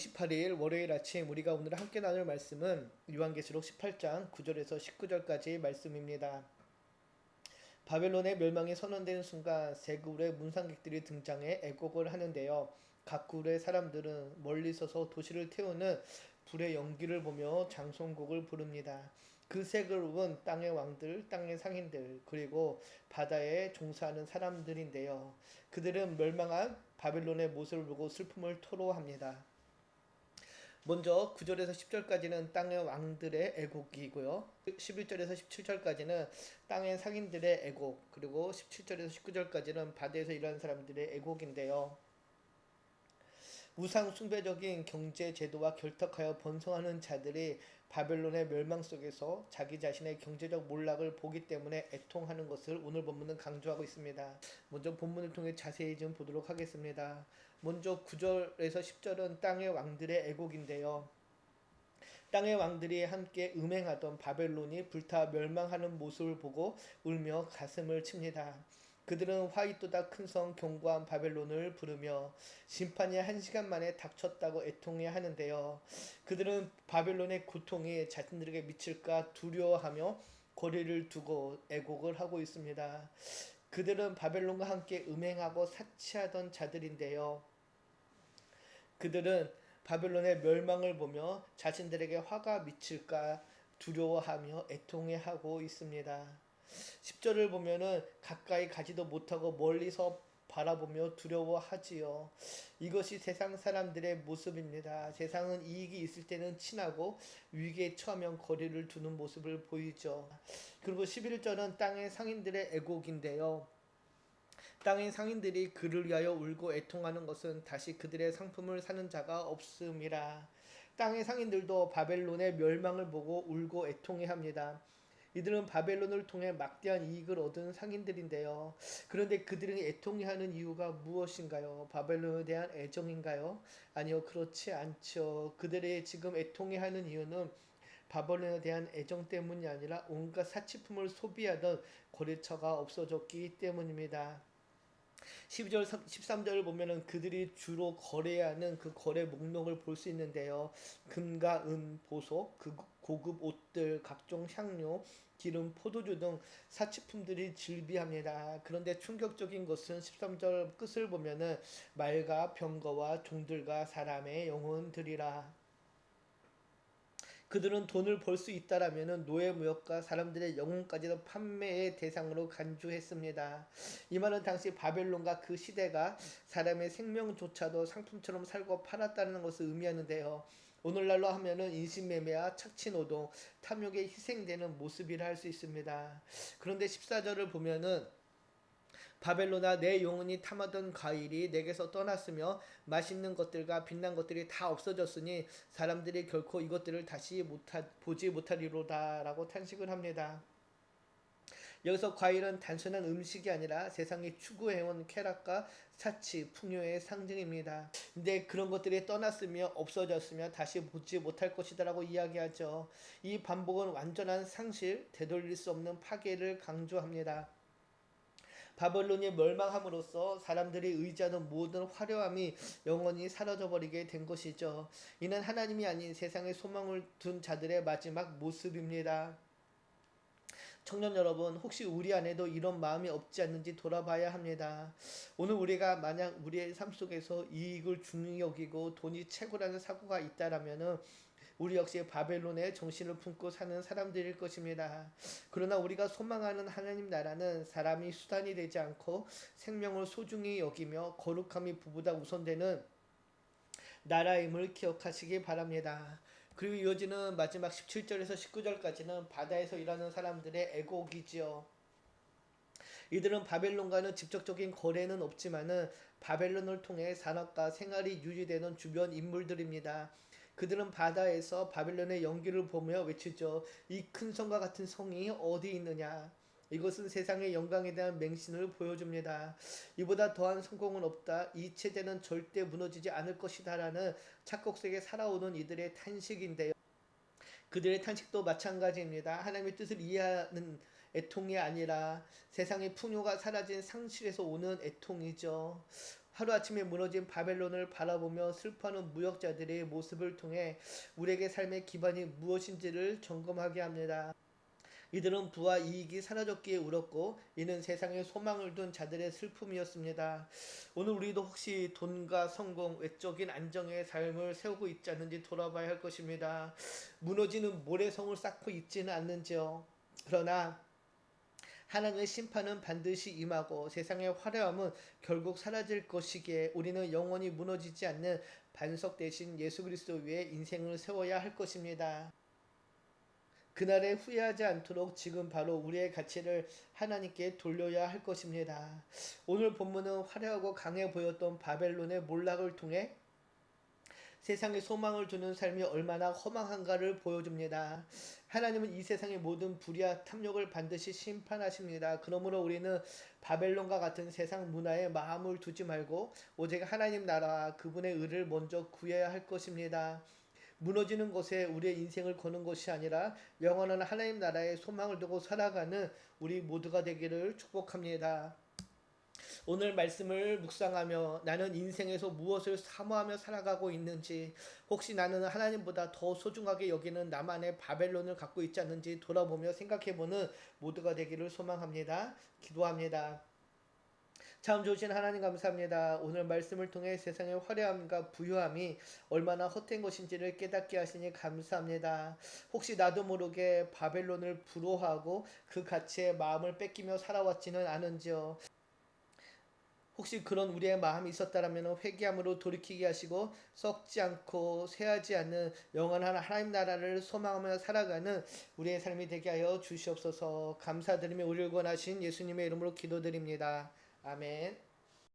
18일 월요일 아침 우리가 오늘 함께 나눌 말씀은 요한계시록 18장 9절에서 19절까지 말씀입니다. 바벨론의 멸망이 선언되는 순간 세 그룹의 문상객들이 등장해 애곡을 하는데요. 각 그룹의 사람들은 멀리 서서 도시를 태우는 불의 연기를 보며 장송곡을 부릅니다. 그 세 그룹은 땅의 왕들, 땅의 상인들, 그리고 바다에 종사하는 사람들인데요. 그들은 멸망한 바벨론의 모습을 보고 슬픔을 토로합니다. 먼저 9절에서 10절까지는 땅의 왕들의 애곡이고요. 11절에서 17절까지는 땅의 상인들의 애곡, 그리고 17절에서 19절까지는 바다에서 일하는 사람들의 애곡인데요. 우상 숭배적인 경제 제도와 결탁하여 번성하는 자들이 바벨론의 멸망 속에서 자기 자신의 경제적 몰락을 보기 때문에 애통하는 것을 오늘 본문은 강조하고 있습니다. 먼저 본문을 통해 자세히 좀 보도록 하겠습니다. 먼저 9절에서 10절은 땅의 왕들의 애곡인데요. 땅의 왕들이 함께 음행하던 바벨론이 불타 멸망하는 모습을 보고 울며 가슴을 칩니다. 그들은 화이또다 큰 성 견고한 바벨론을 부르며 심판이 1시간 만에 닥쳤다고 애통해 하는데요. 그들은 바벨론의 고통이 자신들에게 미칠까 두려워하며 거리를 두고 애곡을 하고 있습니다. 그들은 바벨론과 함께 음행하고 사치하던 자들인데요. 그들은 바벨론의 멸망을 보며 자신들에게 화가 미칠까 두려워하며 애통해하고 있습니다. 10절을 보면은 가까이 가지도 못하고 멀리서 바라보며 두려워하지요. 이것이 세상 사람들의 모습입니다. 세상은 이익이 있을 때는 친하고 위기에 처하면 거리를 두는 모습을 보이죠. 그리고 11절은 땅의 상인들의 애곡인데요. 땅의 상인들이 그를 위하여 울고 애통하는 것은 다시 그들의 상품을 사는 자가 없음이라. 땅의 상인들도 바벨론의 멸망을 보고 울고 애통해합니다. 이들은 바벨론을 통해 막대한 이익을 얻은 상인들인데요. 그런데 그들이 애통해하는 이유가 무엇인가요? 바벨론에 대한 애정인가요? 아니요, 그렇지 않죠. 그들이 지금 애통해하는 이유는 바벨론에 대한 애정 때문이 아니라 온갖 사치품을 소비하던 거래처가 없어졌기 때문입니다. 12절, 13절을 보면은 그들이 주로 거래하는 그 거래 목록을 볼 수 있는데요. 금과 은, 보석, 그 고급 옷들, 각종 향료, 기름, 포도주 등 사치품들이 즐비합니다. 그런데 충격적인 것은 13절 끝을 보면은 말과 병거와 종들과 사람의 영혼들이라. 그들은 돈을 벌 수 있다라면은 노예 무역과 사람들의 영혼까지도 판매의 대상으로 간주했습니다. 이 말은 당시 바벨론과 그 시대가 사람의 생명조차도 상품처럼 살고 팔았다는 것을 의미하는데요. 오늘날로 하면은 인신매매와 착취노동, 탐욕에 희생되는 모습이라 할 수 있습니다. 그런데 14절을 보면은 바벨로나 내 영혼이 탐하던 과일이 내게서 떠났으며 맛있는 것들과 빛난 것들이 다 없어졌으니 사람들이 결코 이것들을 다시 보지 못하리로다 라고 탄식을 합니다. 여기서 과일은 단순한 음식이 아니라 세상이 추구해온 쾌락과 사치, 풍요의 상징입니다. 근데 그런 것들이 떠났으며 없어졌으며 다시 보지 못할 것이다라고 이야기하죠. 이 반복은 완전한 상실, 되돌릴 수 없는 파괴를 강조합니다. 바벨론이 멸망함으로써 사람들이 의지하는 모든 화려함이 영원히 사라져버리게 된 것이죠. 이는 하나님이 아닌 세상에 소망을 둔 자들의 마지막 모습입니다. 청년 여러분, 혹시 우리 안에도 이런 마음이 없지 않는지 돌아봐야 합니다. 오늘 우리가 만약 우리의 삶 속에서 이익을 중요히 여기고 돈이 최고라는 사고가 있다라면은 우리 역시 바벨론의 정신을 품고 사는 사람들일 것입니다. 그러나 우리가 소망하는 하나님 나라는 사람이 수단이 되지 않고 생명을 소중히 여기며 거룩함이 부보다 우선되는 나라임을 기억하시기 바랍니다. 그리고 이어지는 마지막 17절에서 19절까지는 바다에서 일하는 사람들의 애곡이지요. 이들은 바벨론과는 직접적인 거래는 없지만은 바벨론을 통해 산업과 생활이 유지되는 주변 인물들입니다. 그들은 바다에서 바벨론의 연기를 보며 외치죠. 이 큰 성과 같은 성이 어디 있느냐. 이것은 세상의 영광에 대한 맹신을 보여줍니다. 이보다 더한 성공은 없다. 이 체제는 절대 무너지지 않을 것이다 라는 착각 속에 살아오는 이들의 탄식인데요. 그들의 탄식도 마찬가지입니다. 하나님의 뜻을 이해하는 애통이 아니라 세상의 풍요가 사라진 상실에서 오는 애통이죠. 하루아침에 무너진 바벨론을 바라보며 슬퍼하는 무역자들의 모습을 통해 우리에게 삶의 기반이 무엇인지를 점검하게 합니다. 이들은 부와 이익이 사라졌기에 울었고 이는 세상에 소망을 둔 자들의 슬픔이었습니다. 오늘 우리도 혹시 돈과 성공, 외적인 안정의 삶을 세우고 있지 않는지 돌아봐야 할 것입니다. 무너지는 모래성을 쌓고 있지는 않는지요. 그러나 하나님의 심판은 반드시 임하고 세상의 화려함은 결국 사라질 것이기에 우리는 영원히 무너지지 않는 반석 대신 예수 그리스도 위에 인생을 세워야 할 것입니다. 그날에 후회하지 않도록 지금 바로 우리의 가치를 하나님께 돌려야 할 것입니다. 오늘 본문은 화려하고 강해 보였던 바벨론의 몰락을 통해 세상에 소망을 두는 삶이 얼마나 허망한가를 보여줍니다. 하나님은 이 세상의 모든 불의와 탐욕을 반드시 심판하십니다. 그러므로 우리는 바벨론과 같은 세상 문화에 마음을 두지 말고 오직 하나님 나라와 그분의 의를 먼저 구해야 할 것입니다. 무너지는 곳에 우리의 인생을 거는 것이 아니라 영원한 하나님 나라에 소망을 두고 살아가는 우리 모두가 되기를 축복합니다. 오늘 말씀을 묵상하며 나는 인생에서 무엇을 사모하며 살아가고 있는지, 혹시 나는 하나님보다 더 소중하게 여기는 나만의 바벨론을 갖고 있지 않는지 돌아보며 생각해보는 모두가 되기를 소망합니다. 기도합니다. 참 좋으신 하나님 감사합니다. 오늘 말씀을 통해 세상의 화려함과 부유함이 얼마나 헛된 것인지를 깨닫게 하시니 감사합니다. 혹시 나도 모르게 바벨론을 부러워하고 그 가치에 마음을 뺏기며 살아왔지는 않은지요. 혹시 그런 우리의 마음이 있었다면 회개함으로 돌이키게 하시고 썩지 않고 쇠하지 않는 영원한 하나님 나라를 소망하며 살아가는 우리의 삶이 되게 하여 주시옵소서. 감사드리며 우리를 구원하신 예수님의 이름으로 기도드립니다. 아멘.